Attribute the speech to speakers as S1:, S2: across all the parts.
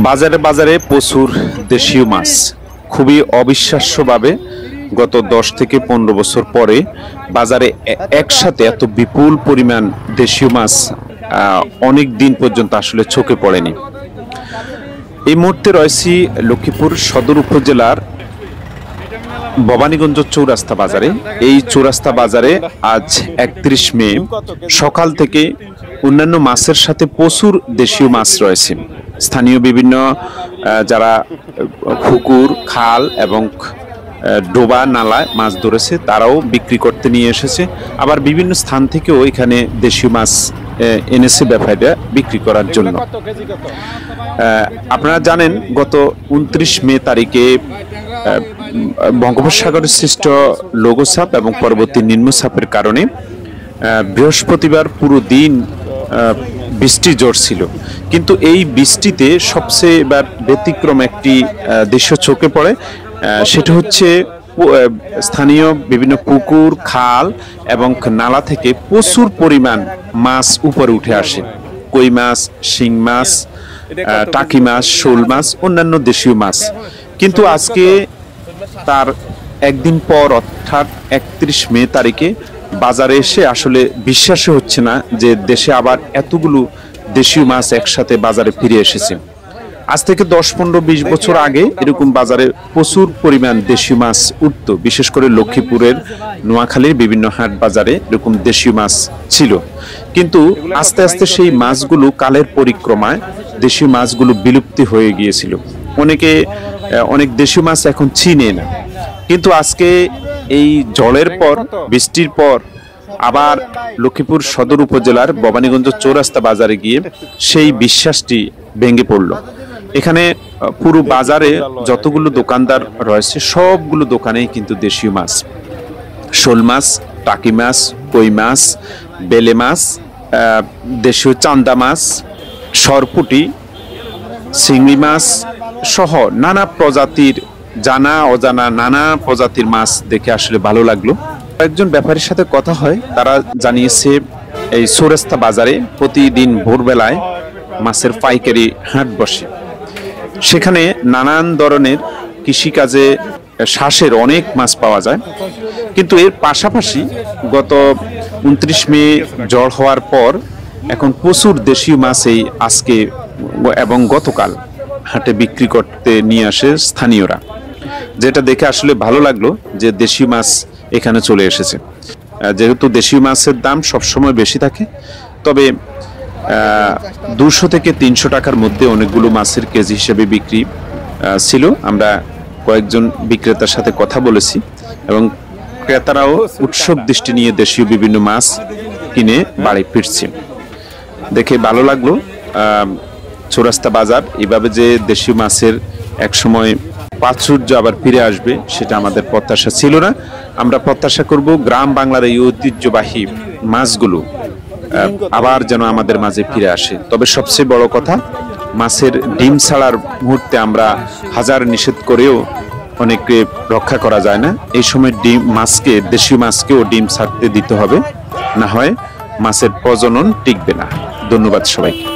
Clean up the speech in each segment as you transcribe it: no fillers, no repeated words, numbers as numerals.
S1: বাজারে বাজারে প্রচুর দেশীয় মাছ খুবই অবিশ্বাস্যভাবে গত 10 থেকে 15 বছর পরে বাজারে একসাথে এত বিপুল পরিমাণ দেশীয় মাছ অনেক দিন পর্যন্ত আসলে চোখে পড়েনি। এই মুহূর্তে রয়েছি লক্ষ্মীপুর সদর উপজেলার ভবানীগঞ্জ চৌরাস্তা বাজারে। এই চৌরাস্তা বাজারে আজ 31 মে সকাল থেকে অন্যান্য মাছের সাথে প্রচুর দেশীয় মাছ রয়েছে। স্থানীয় বিভিন্ন যারা পুকুর, খাল এবং ডোবা নালায় মাছ ধরেছে তারাও বিক্রি করতে নিয়ে এসেছে। আবার বিভিন্ন স্থান থেকেও এখানে দেশীয় মাছ এনেছে ব্যবসায়ীরা বিক্রি করার জন্য। আপনারা জানেন গত 29 মে তারিখে বঙ্গোপসাগরের সৃষ্ট লঘুচাপ এবং পরবর্তী নিম্নচাপের কারণে বৃহস্পতিবার পুরো দিন বৃষ্টি ঝরছিল, কিন্তু এই বৃষ্টিতে সবচেয়ে এবার ব্যতিক্রম একটি দৃশ্য চোখে পড়ে। সেটা হচ্ছে স্থানীয় বিভিন্ন পুকুর, খাল এবং নালা থেকে প্রচুর পরিমাণ মাছ উপরে উঠে আসে। কই মাছ, শিং মাছ, টাকি মাছ, শোল মাছ, অন্যান্য দেশীয় মাছ। কিন্তু আজকে তার একদিন পর অর্থাৎ 31 মে তারিখে বাজারে এসে আসলে বিশ্বাসই হচ্ছে না যে দেশে আবার এতগুলো দেশীয় মাছ একসাথে বাজারে ফিরে এসেছে। আজ থেকে 10, 15, 20 বছর আগে এরকম বাজারে প্রচুর পরিমাণ দেশীয় মাছ উঠত। বিশেষ করে লক্ষ্মীপুরের, নোয়াখালীর বিভিন্ন হাট বাজারে এরকম দেশীয় মাছ ছিল, কিন্তু আস্তে আস্তে সেই মাছগুলো কালের পরিক্রমায় দেশীয় মাছগুলো বিলুপ্তি হয়ে গিয়েছিল। অনেক দেশীয় মাছ এখন চিনে না। কিন্তু আজকে এই জলের পর, বৃষ্টির পর আবার লক্ষ্মীপুর সদর উপজেলার ভবানীগঞ্জ চৌরাস্তা বাজারে গিয়ে সেই বিশ্বাসটি ভেঙে পড়ল। এখানে পুরো বাজারে যতগুলো দোকানদার রয়েছে সবগুলো দোকানেই কিন্তু দেশীয় মাছ, শোল মাছ, টাকি মাছ, কই মাছ, বেলে মাছ, দেশীয় চান্দা মাছ, সরপুটি, চিংড়ি মাছ সহ নানা প্রজাতির, জানা অজানা নানা প্রজাতির মাছ দেখে আসলে ভালো লাগলো। একজন ব্যাপারীর সাথে কথা হয়, তারা জানিয়েছে এই চৌরাস্তা বাজারে প্রতিদিন ভোরবেলায় মাছের পাইকারি হাট বসে। সেখানে নানান ধরনের কৃষিকাজে শ্বাসের অনেক মাছ পাওয়া যায়। কিন্তু এর পাশাপাশি গত 29 মে ঝড় হওয়ার পর এখন প্রচুর দেশীয় মাছ এই আজকে এবং গতকাল হাটে বিক্রি করতে নিয়ে আসে স্থানীয়রা, যেটা দেখে আসলে ভালো লাগলো যে দেশীয় মাছ এখানে চলে এসেছে। যেহেতু দেশীয় মাছের দাম সবসময় বেশি থাকে, তবে 200 থেকে 300 টাকার মধ্যে অনেকগুলো মাছের কেজি হিসেবে বিক্রি ছিল। আমরা কয়েকজন বিক্রেতার সাথে কথা বলেছি এবং ক্রেতারাও উৎসুক দৃষ্টি নিয়ে দেশীয় বিভিন্ন মাছ কিনে বাড়ি ফিরছে। দেখে ভালো লাগলো। চৌরাস্তা বাজার এভাবে যে দেশীয় মাছের একসময় প্রাচুর্য আবার ফিরে আসবে সেটা আমাদের প্রত্যাশা ছিল না। আমরা প্রত্যাশা করব গ্রাম বাংলার এই ঐতিহ্যবাহী মাছগুলো আবার যেন আমাদের মাঝে ফিরে আসে। তবে সবচেয়ে বড় কথা, মাছের ডিম ছাড়ার মুহূর্তে আমরা হাজার নিষেধ করেও অনেককে রক্ষা করা যায় না। এই সময় দেশীয় মাছকেও ডিম ছাড়তে দিতে হবে, না হয় মাছের প্রজনন টিকবে না। ধন্যবাদ সবাইকে।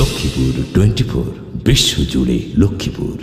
S2: লক্ষ্মীপুর 24 বিশ্বজুড়ে লক্ষ্মীপুর।